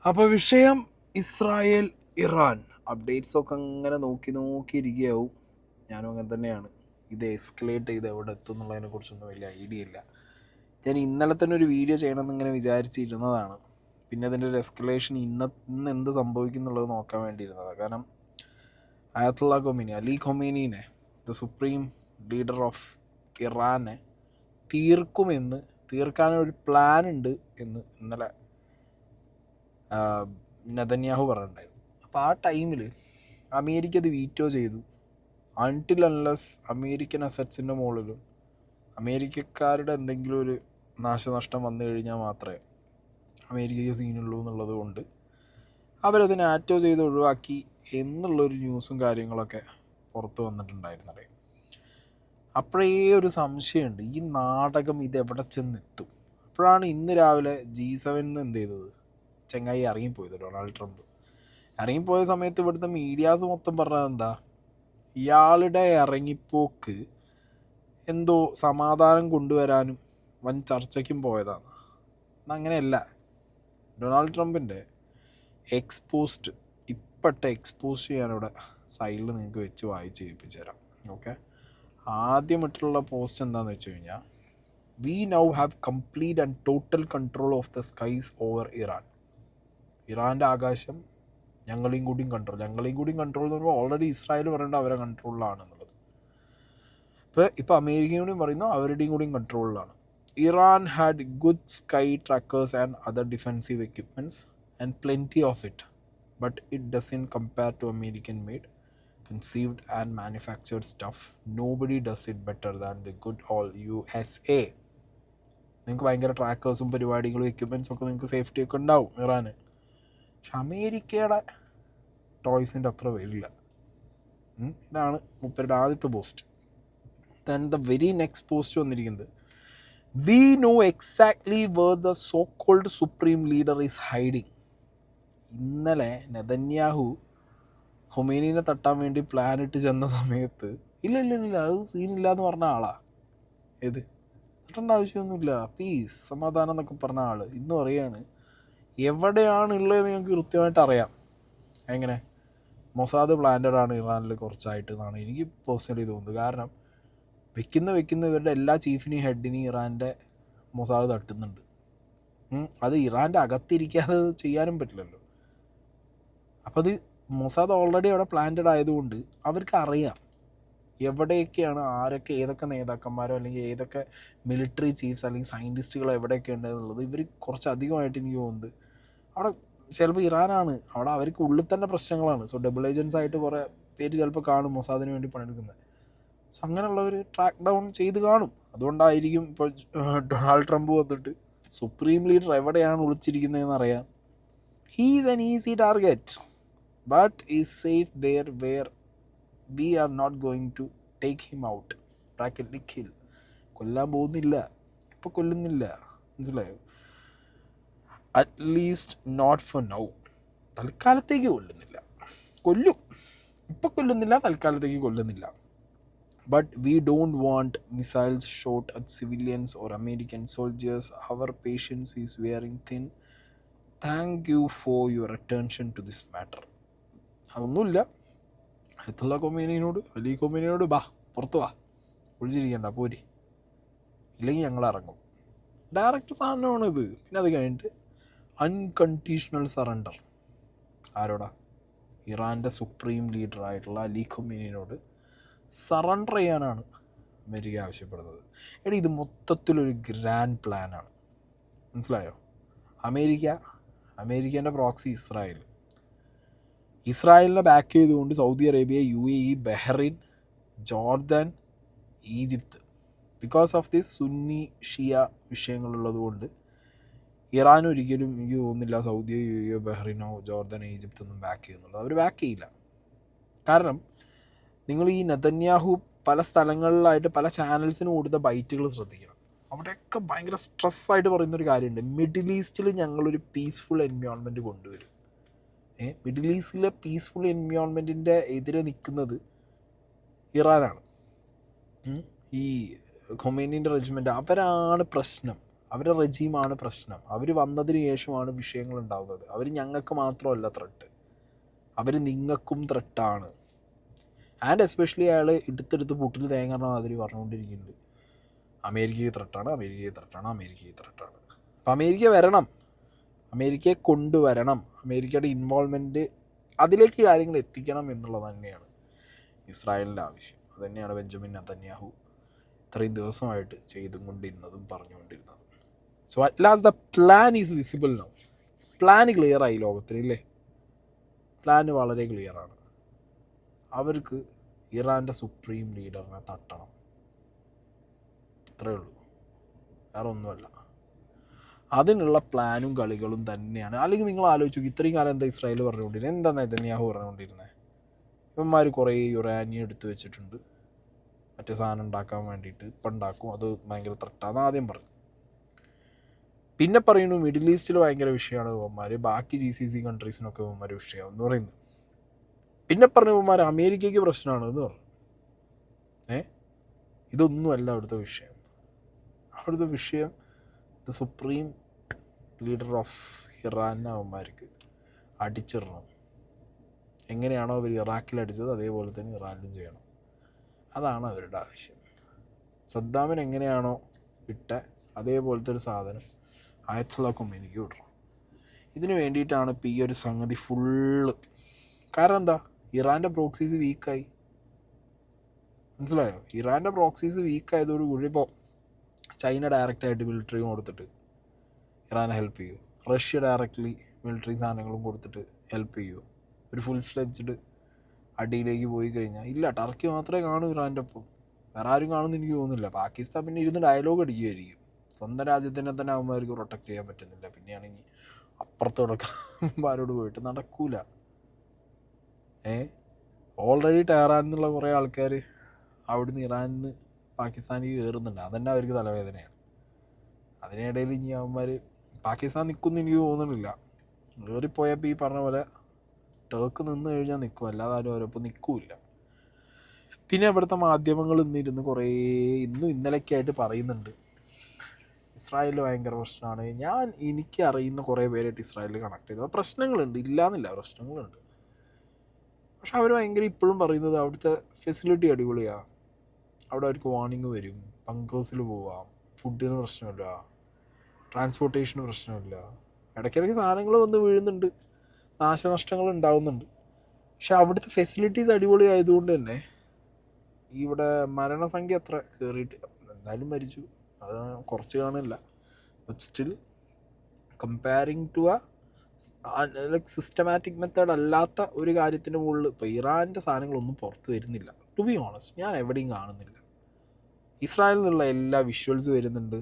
അപ്പോൾ വിഷയം Israel Iran അപ്ഡേറ്റ്സൊക്കെ അങ്ങനെ നോക്കിയിരിക്കുകയാവും. ഞാനും അങ്ങനെ തന്നെയാണ്. ഇത് എസ്കലേറ്റ് ചെയ്ത് എവിടെ എത്തും എന്നുള്ളതിനെ കുറിച്ചൊന്നും വലിയ ഐഡിയ ഇല്ല. ഞാൻ ഇന്നലെ തന്നെ ഒരു വീഡിയോ ചെയ്യണമെന്ന് ഇങ്ങനെ വിചാരിച്ചിരുന്നതാണ്. പിന്നെ അതിൻ്റെ ഒരു എസ്കലേഷൻ ഇന്ന് എന്ത് സംഭവിക്കും എന്നുള്ളത് നോക്കാൻ വേണ്ടിയിരുന്നതാണ്. കാരണം അയത്തുള്ള ഖൊമേനി, അലി ഖൊമേനീനെ, ദ സുപ്രീം ലീഡർ ഓഫ് ഇറാനെ തീർക്കാനൊരു പ്ലാൻ ഉണ്ട് എന്ന് ഇന്നലെ നെതന്യാഹു പറഞ്ഞിട്ടുണ്ടായിരുന്നു. അപ്പോൾ ആ ടൈമിൽ അമേരിക്ക അത് വീറ്റോ ചെയ്തു. അൺടിൽ അൺലെസ് അമേരിക്കൻ അസറ്റ്സിൻ്റെ മുകളിലും അമേരിക്കക്കാരുടെ എന്തെങ്കിലും ഒരു നാശനഷ്ടം വന്നു കഴിഞ്ഞാൽ മാത്രമേ അമേരിക്കയ്ക്ക് സീനുള്ളൂ എന്നുള്ളത് കൊണ്ട് അവരത് നാറ്റോ ചെയ്ത് ഒഴിവാക്കി എന്നുള്ളൊരു ന്യൂസും കാര്യങ്ങളൊക്കെ പുറത്ത് വന്നിട്ടുണ്ടായിരുന്നത്. അപ്പോഴേ ഒരു സംശയമുണ്ട്, ഈ നാടകം ഇതെവിടെ ചെന്നെത്തും. അപ്പോഴാണ് ഇന്ന് രാവിലെ G7 എന്ത് ചെയ്തത്, ചെങ്ങായി ഇറങ്ങിപ്പോയത്. ഡൊണാൾഡ് ട്രംപ് ഇറങ്ങിപ്പോയ സമയത്ത് ഇവിടുത്തെ മീഡിയാസ് മൊത്തം പറഞ്ഞത് എന്താ, ഇയാളുടെ ഇറങ്ങിപ്പോക്ക് എന്തോ സമാധാനം കൊണ്ടുവരാനും വൻ ചർച്ചയ്ക്കും പോയതാണ്. എന്നങ്ങനെയല്ല. ഡൊണാൾഡ് ട്രംപിൻ്റെ എക്സ്പോസ്റ്റ് എക്സ്പോസ് ചെയ്യാനിവിടെ സൈഡിൽ നിങ്ങൾക്ക് വെച്ച് വായിച്ച് കേൾപ്പിച്ചു തരാം. ഓക്കെ, ആദ്യമായിട്ടുള്ള പോസ്റ്റ് എന്താണെന്ന് വെച്ച് കഴിഞ്ഞാൽ, we now have complete and total control of the skies over Iran. ഇറാൻ്റെ ആകാശം ഞങ്ങളെയും കൂടിയും കൺട്രോൾ എന്ന് പറയുമ്പോൾ ഓൾറെഡി ഇസ്രായേൽ പറയേണ്ട അവരെ കൺട്രോളിലാണെന്നുള്ളത്. ഇപ്പോൾ അമേരിക്കയും കൂടിയും പറയുന്നു അവരുടെയും കൂടിയും കൺട്രോളിലാണ്. Iran had good sky trackers and other defensive equipments and plenty of it, but it doesn't compare to American made conceived and manufactured stuff. Nobody does it better than the good old USA. നിങ്ങൾക്ക് ഭയങ്കര ട്രാക്കേഴ്സും പരിപാടികളും എക്യുപ്മെൻറ്റ്സും ഒക്കെ നിങ്ങൾക്ക് safety ഒക്കെ ഉണ്ടാവും ഇറാന്. പക്ഷെ അമേരിക്കയുടെ ടോയ്സിൻ്റെ അത്ര വരില്ല. ഇതാണ് മുപ്പരുടെ ആദ്യത്തെ post. Then the very next post വന്നിരിക്കുന്നത്, we know exactly where the so called supreme leader is hiding. ഇന്നലെ നെതന്യാഹു ഖൊമേനീനെ തട്ടാൻ വേണ്ടി പ്ലാൻ ഇട്ട് ചെന്ന സമയത്ത് ഇല്ല അത് സീനില്ല എന്ന് പറഞ്ഞ ആളാ. ഏത് തട്ടേണ്ട ആവശ്യമൊന്നുമില്ല, പീസ് സമാധാനം എന്നൊക്കെ പറഞ്ഞ ആൾ ഇന്ന് പറയാണ് എവിടെയാണ് ഉള്ളതെന്ന് ഞങ്ങൾക്ക് കൃത്യമായിട്ട് അറിയാം. എങ്ങനെ മൊസാദ് പ്ലാന്റഡ് ആണ് ഇറാനിൽ കുറച്ചായിട്ട് എന്നാണ് എനിക്ക് പേഴ്സണലി തോന്നുന്നത്. കാരണം വെക്കുന്ന ഇവരുടെ എല്ലാ ചീഫിനെയും ഹെഡിനെയും ഇറാൻ്റെ മൊസാദ് തട്ടുന്നുണ്ട്. അത് ഇറാൻ്റെ അകത്തിരിക്കാതെ ചെയ്യാനും പറ്റില്ലല്ലോ. അപ്പോൾ അത് മൊസാദ് ഓൾറെഡി അവിടെ പ്ലാന്റഡ് ആയതുകൊണ്ട് അവർക്ക് അറിയാം എവിടെയൊക്കെയാണ് ആരൊക്കെ, ഏതൊക്കെ നേതാക്കന്മാരോ അല്ലെങ്കിൽ ഏതൊക്കെ മിലിറ്ററി ചീഫ്സ് അല്ലെങ്കിൽ സയൻറ്റിസ്റ്റുകളോ എവിടെയൊക്കെ ഉണ്ടെന്നുള്ളത് ഇവർ കുറച്ചധികമായിട്ട് എനിക്ക് തോന്നുന്നത്. അവിടെ ചിലപ്പോൾ ഇറാനാണ്, അവിടെ അവർക്ക് ഉള്ളിൽ തന്നെ പ്രശ്നങ്ങളാണ്. സോ ഡബിൾ ഏജൻസ് ആയിട്ട് കുറേ പേര് ചിലപ്പോൾ കാണും മൊസാദിന് വേണ്ടി പണിയെടുക്കുന്നത്. സോ അങ്ങനെയുള്ളവർ ട്രാക്ക് ഡൗൺ ചെയ്ത് കാണും. അതുകൊണ്ടായിരിക്കും ഇപ്പോൾ ഡൊണാൾഡ് ട്രംപ് വന്നിട്ട് സുപ്രീം ലീഡർ എവിടെയാണ് ഒളിച്ചിരിക്കുന്നതെന്ന് അറിയാം. He is an easy target but is safe there where we are not going to take him out, practically kill. കൊല്ലാൻ പോകുന്നില്ല, ഇപ്പോൾ കൊല്ലുന്നില്ല, മനസ്സിലായോ? അറ്റ്ലീസ്റ്റ് നോട്ട് ഫോർ നൗ, തൽക്കാലത്തേക്ക് കൊല്ലും, ഇപ്പോൾ കൊല്ലുന്നില്ല, തൽക്കാലത്തേക്ക് കൊല്ലുന്നില്ല. But we don't want missiles shot at civilians or American soldiers. Our patience is wearing thin. Thank you for your attention to this matter. അതൊന്നുമില്ല, അയത്തുള്ള ഖൊമേനിയോട്, അലി ഖൊമേനിയോട് ബാ പുറത്ത് വാ, ഒളിച്ചിരിക്കണ്ട പോരി, ഇല്ലെങ്കിൽ ഞങ്ങൾ ഇറങ്ങും. ഡയറക്റ്റ് സാധനമാണിത്. പിന്നെ അത് കഴിഞ്ഞിട്ട് അൺകണ്ടീഷണൽ സറണ്ടർ. ആരോടാ? ഇറാൻ്റെ സുപ്രീം ലീഡറായിട്ടുള്ള അലി ഖൊമേനിയോട് സറണ്ടർ ചെയ്യാനാണ് അമേരിക്ക ആവശ്യപ്പെടുന്നത്. ഇത് മൊത്തത്തിലൊരു ഗ്രാൻഡ് പ്ലാനാണ്, മനസ്സിലായോ? അമേരിക്കേൻ്റെ പ്രോക്സി ഇസ്രായേലിനെ ബാക്ക് ചെയ്തുകൊണ്ട് Saudi Arabia, UAE, Bahrain, Jordan, Egypt, because of this സുന്നി ഷിയ വിഷയങ്ങളുള്ളത് കൊണ്ട് ഇറാൻ ഒരിക്കലും എനിക്ക് തോന്നുന്നില്ല സൗദിയോ, UAE, ബഹ്റൈനോ, ജോർദാനോ, ഈജിപ്തൊന്നും ബാക്ക് ചെയ്യുന്നുള്ളത്. അവർ ബാക്ക് ചെയ്യില്ല. കാരണം നിങ്ങൾ ഈ നെതന്യാഹു പല സ്ഥലങ്ങളിലായിട്ട് പല ചാനൽസിന് കൊടുത്ത ബൈറ്റുകൾ ശ്രദ്ധിക്കണം. അവിടെയൊക്കെ ഭയങ്കര സ്ട്രെസ്സായിട്ട് പറയുന്നൊരു കാര്യമുണ്ട്, മിഡിൽ ഈസ്റ്റിൽ ഞങ്ങളൊരു പീസ്ഫുൾ എൻവയോൺമെൻറ്റ് കൊണ്ടുവരും. മിഡിൽ ഈസ്റ്റിലെ പീസ്ഫുൾ എൻവയോൺമെൻറ്റിൻ്റെ എതിരെ നിൽക്കുന്നത് ഇറാനാണ്. ഈ ഖൊമേനിൻ്റെ റെജിമെൻ്റ് അവരാണ് പ്രശ്നം. അവരുടെ റെജീമാണ് പ്രശ്നം. അവർ വന്നതിന് ശേഷമാണ് വിഷയങ്ങൾ ഉണ്ടാകുന്നത്. അവർ ഞങ്ങൾക്ക് മാത്രമല്ല ത്രെട്ട്, അവർ നിങ്ങൾക്കും ത്രെട്ടാണ്. ആൻഡ് എസ്പെഷ്യലി അയാൾ എടുത്തെടുത്ത് പുട്ടിൽ തേങ്ങ മാതിരി പറഞ്ഞുകൊണ്ടിരിക്കുന്നുണ്ട്, അമേരിക്കയ്ക്ക് ത്രെട്ടാണ്, അമേരിക്കയ്ക്ക് ത്രെട്ടാണ്, അമേരിക്കയ്ക്ക് ത്രെട്ടാണ്. അപ്പം അമേരിക്ക വരണം, അമേരിക്കയെ കൊണ്ടുവരണം, അമേരിക്കയുടെ ഇൻവോൾവ്മെൻറ്റ് അതിലേക്ക് കാര്യങ്ങൾ എത്തിക്കണം എന്നുള്ളത് തന്നെയാണ് ഇസ്രായേലിൻ്റെ ആവശ്യം. അതുതന്നെയാണ് ബെഞ്ചമിൻ നെതന്യാഹു ഇത്രയും ദിവസമായിട്ട് ചെയ്തും കൊണ്ടിരുന്നതും പറഞ്ഞുകൊണ്ടിരുന്നതും. So at last the plan is visible now. Plan ക്ലിയറായി ലോകത്തിന്, ഇല്ലേ? പ്ലാൻ വളരെ ക്ലിയറാണ്. അവർക്ക് ഇറാൻ്റെ സുപ്രീം ലീഡറിനെ തട്ടണം, ഇത്രയേ ഉള്ളൂ, വേറെ ഒന്നുമല്ല. അതിനുള്ള പ്ലാനും കളികളും തന്നെയാണ്. അല്ലെങ്കിൽ നിങ്ങൾ ആലോചിച്ചു, ഇത്രയും കാലം എന്താ ഇസ്രായേൽ പറഞ്ഞുകൊണ്ടിരുന്നത്, എന്താ നെതന്യാഹു പറഞ്ഞുകൊണ്ടിരുന്നത്? ഇവന്മാർ കുറേ യുറാനിയം എടുത്ത് വെച്ചിട്ടുണ്ട് മറ്റേ സാധനം ഉണ്ടാക്കാൻ വേണ്ടിയിട്ട്, ഇപ്പം ഉണ്ടാക്കും, അത് ഭയങ്കര ത്രെട്ടാന്ന് ആദ്യം പറഞ്ഞു. പിന്നെ പറയുന്നു മിഡിൽ ഈസ്റ്റിൽ ഭയങ്കര വിഷയമാണ് ഇവന്മാർ, ബാക്കി GCC കൺട്രീസിനൊക്കെ ഇവന്മാർ വിഷയമാണ് എന്ന് പറയുന്നു. പിന്നെ പറഞ്ഞു ഇവന്മാർ അമേരിക്കയ്ക്ക് പ്രശ്നമാണ് എന്ന് പറഞ്ഞു. ഇതൊന്നുമല്ല അവിടുത്തെ വിഷയം. അവിടുത്തെ വിഷയം ദ സുപ്രീം ലീഡർ ഓഫ് ഇറാനെ അവന്മാർക്ക് അടിച്ചിടണം. എങ്ങനെയാണോ അവർ ഇറാഖിൽ അടിച്ചത് അതേപോലെ തന്നെ ഇറാനിലും ചെയ്യണം. അതാണ് അവരുടെ ആവശ്യം. സദ്ദാമിന് എങ്ങനെയാണോ ഇട്ട അതേപോലത്തെ ഒരു സാധനം ആയത്തുള്ള കൊമ്മിനിക്ക് വിടണം. ഇതിന് വേണ്ടിയിട്ടാണ് ഇപ്പോൾ ഈ ഒരു സംഗതി ഫുള്ള്. കാരണം എന്താ, ഇറാൻ്റെ പ്രോക്സീസ് വീക്കായി, മനസ്സിലായോ? ഇറാൻ്റെ പ്രോക്സീസ് വീക്കായതോടുകൂടി ഇപ്പോൾ ചൈന ഡയറക്റ്റായിട്ട് മിലിറ്ററിയും കൊടുത്തിട്ട് ഇറാനെ ഹെൽപ്പ് ചെയ്യൂ, റഷ്യ ഡയറക്റ്റ്ലി മിലിറ്ററി സാധനങ്ങളും കൊടുത്തിട്ട് ഹെൽപ്പ് ചെയ്യൂ. ഒരു ഫുൾ ഫ്ലെഡ്ജ്ഡ് അടിയിലേക്ക് പോയി കഴിഞ്ഞാൽ ഇല്ല, ടർക്കി മാത്രമേ കാണൂ ഇറാൻ്റെ ഒപ്പം, വേറെ ആരും കാണുമെന്ന് എനിക്ക് തോന്നുന്നില്ല. പാകിസ്ഥാൻ പിന്നെ ഇരുന്ന് ഡയലോഗ് അടിക്കുകയായിരിക്കും. സ്വന്തം രാജ്യത്തിനെ തന്നെ അവന്മാർക്ക് പ്രൊട്ടക്റ്റ് ചെയ്യാൻ പറ്റുന്നില്ല, പിന്നെയാണെങ്കിൽ അപ്പുറത്ത് കിടക്കാരോട് പോയിട്ട് നടക്കൂല. ഓൾറെഡി ടെഹ്റാനിൽ നിന്നുള്ള കുറേ ആൾക്കാർ അവിടുന്ന് ഇറാനിൽ നിന്ന് പാകിസ്ഥാനിലേക്ക് കയറുന്നുണ്ട്, അതന്നെ അവർക്ക് തലവേദനയാണ്. അതിനിടയിൽ ഇനി അവന്മാർ പാകിസ്ഥാൻ നിൽക്കുമെന്ന് എനിക്ക് തോന്നുന്നില്ല. കയറിപ്പോയപ്പോൾ ഈ പറഞ്ഞ പോലെ ടർക്ക് നിന്ന് കഴിഞ്ഞാൽ നിൽക്കും, അല്ലാതെ ആരും അവരൊപ്പം നിൽക്കില്ല. പിന്നെ ഇവിടുത്തെ മാധ്യമങ്ങൾ ഇന്നിരുന്ന് കുറേ ഇന്നും ഇന്നലെയൊക്കെ ആയിട്ട് പറയുന്നുണ്ട് ഇസ്രായേലിൽ ഭയങ്കര പ്രശ്നമാണ്. എനിക്ക് അറിയുന്ന കുറേ പേരായിട്ട് ഇസ്രായേലിൽ കണക്ട് ചെയ്തത് പ്രശ്നങ്ങളുണ്ട്, ഇല്ലയെന്നില്ല, പ്രശ്നങ്ങളുണ്ട്. പക്ഷെ അവർ ഭയങ്കര ഇപ്പോഴും പറയുന്നത് അവിടുത്തെ ഫെസിലിറ്റി അടിപൊളിയാണ്, അവിടെ അവർക്ക് വാർണിംഗ് വരും, ബങ്കേഴ്സിൽ പോവാം, ഫുഡിന് പ്രശ്നമില്ല, ട്രാൻസ്പോർട്ടേഷന് പ്രശ്നമില്ല, ഇടയ്ക്കിടയ്ക്ക് സാധനങ്ങൾ വന്ന് വീഴുന്നുണ്ട്, നാശനഷ്ടങ്ങൾ ഉണ്ടാകുന്നുണ്ട്. പക്ഷെ അവിടുത്തെ ഫെസിലിറ്റീസ് അടിപൊളി ആയതുകൊണ്ട് തന്നെ ഇവിടെ മരണസംഖ്യ അത്ര കയറിയിട്ട്, എന്തായാലും മരിച്ചു, അത് കുറച്ച് കാണില്ല. But still comparing to like systematic method അല്ലാത്ത ഒരു കാര്യത്തിൻ്റെ മുകളിൽ ഇപ്പോൾ ഇറാൻ്റെ സാധനങ്ങളൊന്നും പുറത്ത് വരുന്നില്ല. ടു ബി ഓണസ്റ്റ്, ഞാൻ എവിടെയും കാണുന്നില്ല. ഇസ്രായേലിൽ നിന്നുള്ള എല്ലാ വിഷ്വൽസ് വരുന്നുണ്ട്,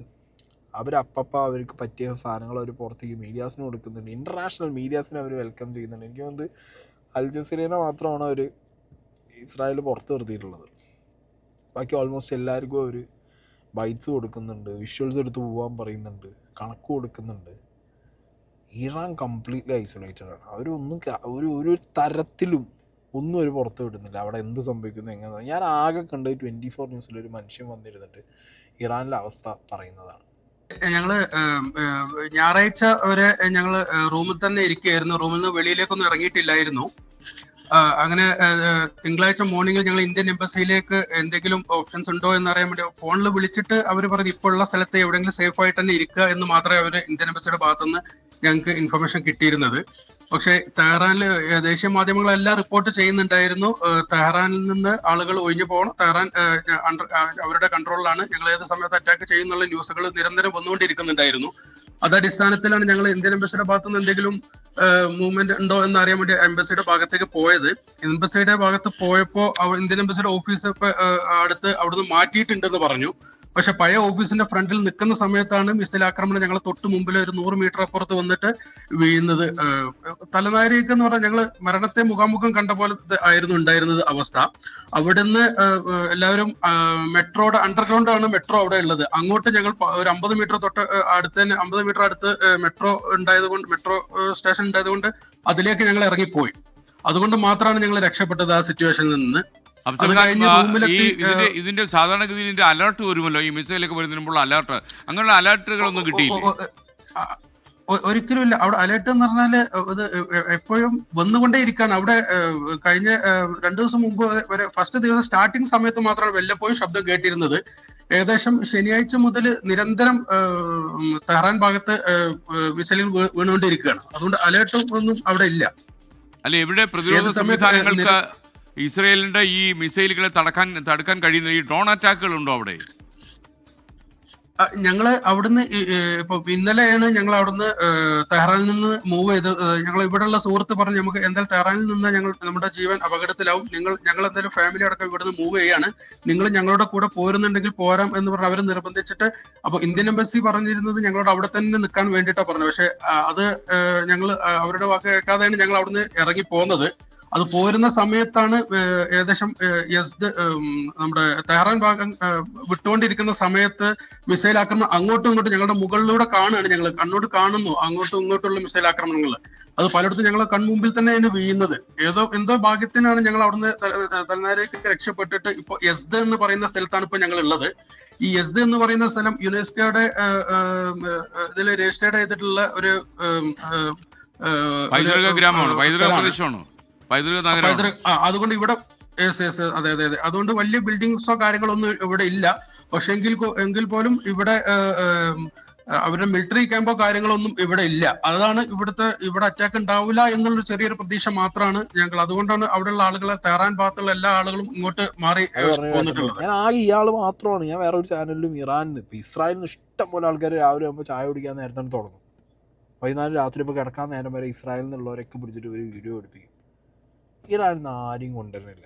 അവർക്ക് പറ്റിയ സാധനങ്ങൾ അവർ പുറത്തേക്ക് മീഡിയാസിന് കൊടുക്കുന്നുണ്ട്, ഇൻ്റർനാഷണൽ മീഡിയാസിനെ അവർ വെൽക്കം ചെയ്യുന്നുണ്ട്. എനിക്ക് തോന്നുന്നത് അൽ ജസീറയെ മാത്രമാണ് അവർ ഇസ്രായേൽ പുറത്ത് നിർത്തിയിട്ടുള്ളത്. ബാക്കി ഓൾമോസ്റ്റ് എല്ലാവർക്കും അവർ ബൈറ്റ്സ് കൊടുക്കുന്നുണ്ട്, വിഷ്വൽസ് എടുത്ത് പോകാൻ പറയുന്നുണ്ട്, കണക്ക് കൊടുക്കുന്നുണ്ട്. ഇറാൻ കംപ്ലീറ്റ്ലി ഐസൊലേറ്റഡ് ആണ്. അവരൊന്നും ഒരു തരത്തിലും ഒന്നും അവർ പുറത്ത് വിടുന്നില്ല, അവിടെ എന്ത് സംഭവിക്കുന്നു എങ്ങനെ. ഞാൻ ആകെ കണ്ട് 24 ന്യൂസിലൊരു മനുഷ്യൻ വന്നിരുന്നിട്ട് ഇറാനിലെ അവസ്ഥ പറയുന്നതാണ്. ഞങ്ങള് ഞായറാഴ്ച വരെ ഞങ്ങള് റൂമിൽ തന്നെ ഇരിക്കുകയായിരുന്നു, റൂമിൽ നിന്ന് വെളിയിലേക്കൊന്നും ഇറങ്ങിയിട്ടില്ലായിരുന്നു. അങ്ങനെ തിങ്കളാഴ്ച മോർണിംഗിൽ ഞങ്ങൾ ഇന്ത്യൻ എംബസിയിലേക്ക് എന്തെങ്കിലും ഓപ്ഷൻസ് ഉണ്ടോ എന്നറിയാൻ വേണ്ടി ഫോണിൽ വിളിച്ചിട്ട് അവർ പറഞ്ഞു ഇപ്പോൾ ഉള്ള സ്ഥലത്ത് എവിടെയെങ്കിലും സേഫ് ആയിട്ട് തന്നെ ഇരിക്കുക എന്ന് മാത്രമേ അവർ ഇന്ത്യൻ എംബസിയുടെ ഭാഗത്തുനിന്ന് ഞങ്ങൾക്ക് ഇൻഫർമേഷൻ കിട്ടിയിരുന്നത്. പക്ഷേ തെഹ്റാനിൽ ദേശീയ മാധ്യമങ്ങളെല്ലാം റിപ്പോർട്ട് ചെയ്യുന്നുണ്ടായിരുന്നു തെഹ്റാനിൽ നിന്ന് ആളുകൾ ഒഴിഞ്ഞു പോകണം, തെഹ്റാൻ അവരുടെ കൺട്രോളിലാണ്, ഞങ്ങൾ ഏത് സമയത്ത് അറ്റാക്ക് ചെയ്യുന്നുള്ള ന്യൂസുകൾ നിരന്തരം വന്നുകൊണ്ടിരിക്കുന്നുണ്ടായിരുന്നു. അതടിസ്ഥാനത്തിലാണ് ഞങ്ങൾ ഇന്ത്യൻ എംബസിയുടെ ഭാഗത്തുനിന്ന് എന്തെങ്കിലും മൂവ്മെന്റ് ഉണ്ടോ എന്ന് അറിയാൻ വേണ്ടി എംബസിയുടെ ഭാഗത്തേക്ക് പോയത്. എംബസിയുടെ ഭാഗത്ത് പോയപ്പോൾ ഇന്ത്യൻ എംബസിയുടെ ഓഫീസ് അടുത്ത് അവിടുന്ന് മാറ്റിയിട്ടുണ്ടെന്ന് പറഞ്ഞു. പക്ഷെ പഴയ ഓഫീസിന്റെ ഫ്രണ്ടിൽ നിൽക്കുന്ന സമയത്താണ് മിസൈൽ ആക്രമണം ഞങ്ങൾ തൊട്ട് മുമ്പിൽ ഒരു 100 മീറ്റർ അപ്പുറത്ത് വന്നിട്ട് വീഴുന്നത്. തലനാരിക്ക് എന്ന് പറഞ്ഞാൽ ഞങ്ങൾ മരണത്തെ മുഖാമുഖം കണ്ട പോലെ ആയിരുന്നു ഉണ്ടായിരുന്നത് അവസ്ഥ. അവിടുന്ന് എല്ലാവരും മെട്രോയുടെ അണ്ടർഗ്രൗണ്ട് ആണ് മെട്രോ അവിടെ ഉള്ളത്. അങ്ങോട്ട് ഞങ്ങൾ ഒരു 50 മീറ്റർ തൊട്ട് അടുത്ത് തന്നെ 50 മീറ്റർ അടുത്ത് മെട്രോ ഉണ്ടായതുകൊണ്ട്, മെട്രോ സ്റ്റേഷൻ ഉണ്ടായതുകൊണ്ട് അതിലേക്ക് ഞങ്ങൾ ഇറങ്ങിപ്പോയി. അതുകൊണ്ട് മാത്രമാണ് ഞങ്ങൾ രക്ഷപ്പെട്ടത് ആ സിറ്റുവേഷനിൽ നിന്ന്. അത് അഫ്സൽ ഖാൻ, കഴിഞ്ഞ് റൂമിലെത്തി. ഇതിന്റെ സാധാരണഗതിയിൽ ഇതിന്റെ അലർട്ട് വരുമല്ലോ, ഈ മിസൈലൊക്കെ വരുന്നതിന് മുമ്പുള്ള അലർട്ട്. അങ്ങനെയുള്ള അലർട്ടുകളൊന്നും കിട്ടിയില്ലേ? ഒരിക്കലും ഇല്ല. അവിടെ അലേർട്ട് എന്ന് പറഞ്ഞാല് ഇത് എപ്പോഴും വന്നുകൊണ്ടേ ഇരിക്കുകയാണ്. അവിടെ കഴിഞ്ഞ 2 ദിവസം മുമ്പ് വരെ ഫസ്റ്റ് ദിവസം സ്റ്റാർട്ടിങ് സമയത്ത് മാത്രമാണ് വല്ലപ്പോഴും ശബ്ദം കേട്ടിരുന്നത്. ഏകദേശം ശനിയാഴ്ച മുതൽ നിരന്തരം തെഹ്റാൻ ഭാഗത്ത് മിസൈലുകൾ വീണുകൊണ്ടിരിക്കുകയാണ്. അതുകൊണ്ട് അലേർട്ടും ഒന്നും അവിടെ ഇല്ല. അല്ലെ, എവിടെ പ്രതിരോധ സംവിധാനങ്ങൾക്ക് ഇസ്രയേലിന്റെ ഈ മിസൈലുകളെ തടുക്കാൻ കഴിയുന്ന ഈ ഡ്രോൺ അറ്റാക്കുകൾ ഉണ്ടോ അവിടെ? ഞങ്ങള് അവിടുന്ന് ഇപ്പൊ ഇന്നലെയാണ് ഞങ്ങൾ അവിടുന്ന് തെഹ്റാനിൽ നിന്ന് മൂവ് ചെയ്ത്. ഞങ്ങൾ ഇവിടെയുള്ള സുഹൃത്ത് പറഞ്ഞു, നമുക്ക് എന്തായാലും തെഹ്റാനിൽ നിന്ന് നമ്മുടെ ജീവൻ അപകടത്തിലാവും, ഞങ്ങൾ എന്തായാലും ഫാമിലി അടക്കം ഇവിടുന്ന് മൂവ് ചെയ്യാണ്, നിങ്ങൾ ഞങ്ങളുടെ കൂടെ പോരുന്നുണ്ടെങ്കിൽ പോരാം എന്ന് പറഞ്ഞ് അവർ നിർബന്ധിച്ചിട്ട്. അപ്പൊ ഇന്ത്യൻ എംബസി പറഞ്ഞിരുന്നത് ഞങ്ങളോട് അവിടെ തന്നെ നിൽക്കാൻ വേണ്ടിയിട്ടാണ് പറഞ്ഞത്. പക്ഷെ അത് ഞങ്ങൾ അവരുടെ വാക്ക് കേൾക്കാതെയാണ് ഞങ്ങൾ അവിടുന്ന് ഇറങ്ങി പോകുന്നത്. അത് പോരുന്ന സമയത്താണ് ഏകദേശം നമ്മുടെ തെഹ്റാൻ ഭാഗം വിട്ടുകൊണ്ടിരിക്കുന്ന സമയത്ത് മിസൈൽ ആക്രമണം അങ്ങോട്ടും ഇങ്ങോട്ടും ഞങ്ങളുടെ മുകളിലൂടെ കാണുകയാണ്. ഞങ്ങൾ കണ്ണോട് കാണുന്നു അങ്ങോട്ടും ഇങ്ങോട്ടുള്ള മിസൈൽ ആക്രമണങ്ങൾ. അത് പലയിടത്തും ഞങ്ങൾ കൺമുമ്പിൽ തന്നെയാണ് വീഴുന്നത്. എന്തോ ഭാഗ്യത്തിനാണ് ഞങ്ങൾ അവിടുന്ന് തലനാരിലേക്ക് രക്ഷപ്പെട്ടിട്ട് ഇപ്പൊ യസ്ദ് എന്ന് പറയുന്ന സ്ഥലത്താണ് ഇപ്പൊ ഞങ്ങൾ ഉള്ളത്. ഈ യസ്ദ് എന്ന് പറയുന്ന സ്ഥലം യുനെസ്കോയുടെ ഇതിൽ രജിസ്റ്റേർഡ് ചെയ്തിട്ടുള്ള ഒരു ഗ്രാമമാണ്, പ്രദേശമാണ്. അതുകൊണ്ട് ഇവിടെ അതെ. അതുകൊണ്ട് വലിയ ബിൽഡിങ്സോ കാര്യങ്ങളൊന്നും ഇവിടെ ഇല്ല. പക്ഷെ എങ്കിൽ പോലും ഇവിടെ അവരുടെ മിലിറ്ററി ക്യാമ്പോ കാര്യങ്ങളൊന്നും ഇവിടെ ഇല്ല. അതാണ് ഇവിടെ അറ്റാക്ക് ഉണ്ടാവില്ല എന്നുള്ള ചെറിയൊരു പ്രതീക്ഷ മാത്രമാണ് ഞങ്ങൾ. അതുകൊണ്ടാണ് അവിടെയുള്ള ആളുകളെ, തെഹ്റാൻ ഭാഗത്തുള്ള എല്ലാ ആളുകളും ഇങ്ങോട്ട് മാറി പോന്നിട്ടുള്ളത്. ഞാൻ ഇയാൾ മാത്രമാണ്. ഞാൻ വേറെ ഒരു ചാനലിലും ഇറാനിൽ ഇപ്പൊ ഇസ്രായേലിന് ഇഷ്ടം പോലെ ആൾക്കാർ രാവിലെ ആകുമ്പോൾ ചായ കുടിക്കാൻ നേരത്തെ തുടങ്ങും. വൈകുന്നേരം രാത്രി ഇപ്പോൾ കിടക്കാൻ നേരം വരെ ഇസ്രായേലിൽ നിന്നുള്ളവരൊക്കെ പിടിച്ചിട്ട് ഒരു വീഡിയോ എടുപ്പിക്കും. ഇറാനിൽ നിന്ന് ആരെയും കൊണ്ടുവരുന്നില്ല.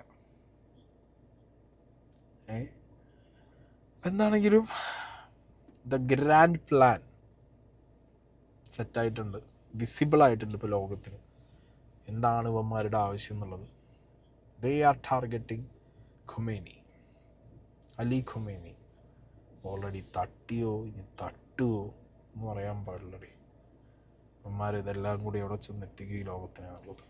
എന്താണെങ്കിലും ദ ഗ്രാൻഡ് പ്ലാൻ സെറ്റായിട്ടുണ്ട്, വിസിബിൾ ആയിട്ടുണ്ട് ഇപ്പോൾ ലോകത്തിന് എന്താണ് ഇവന്മാരുടെ ആവശ്യം എന്നുള്ളത്. They are targeting Khomeini, Ali Khomeini. Already തട്ടിയോ ഇനി തട്ടുമോ എന്ന് പറയാൻ പാടില്ലടി. ഇവന്മാർ ഇതെല്ലാം കൂടി എവിടെ ചെന്ന് എത്തിക്കും ഈ ലോകത്തിനെന്നുള്ളത്.